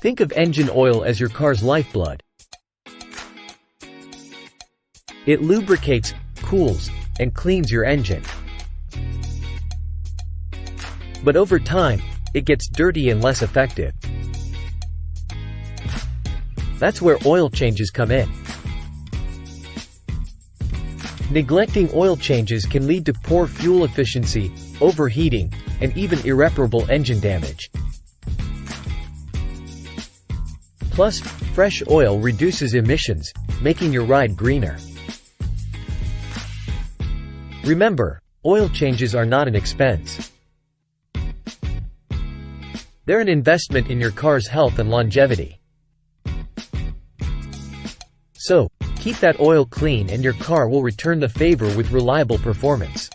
Think of engine oil as your car's lifeblood. It lubricates, cools, and cleans your engine. But over time, it gets dirty and less effective. That's where oil changes come in. Neglecting oil changes can lead to poor fuel efficiency, overheating, and even irreparable engine damage. Plus, fresh oil reduces emissions, making your ride greener. Remember, oil changes are not an expense. They're an investment in your car's health and longevity. So, keep that oil clean and your car will return the favor with reliable performance.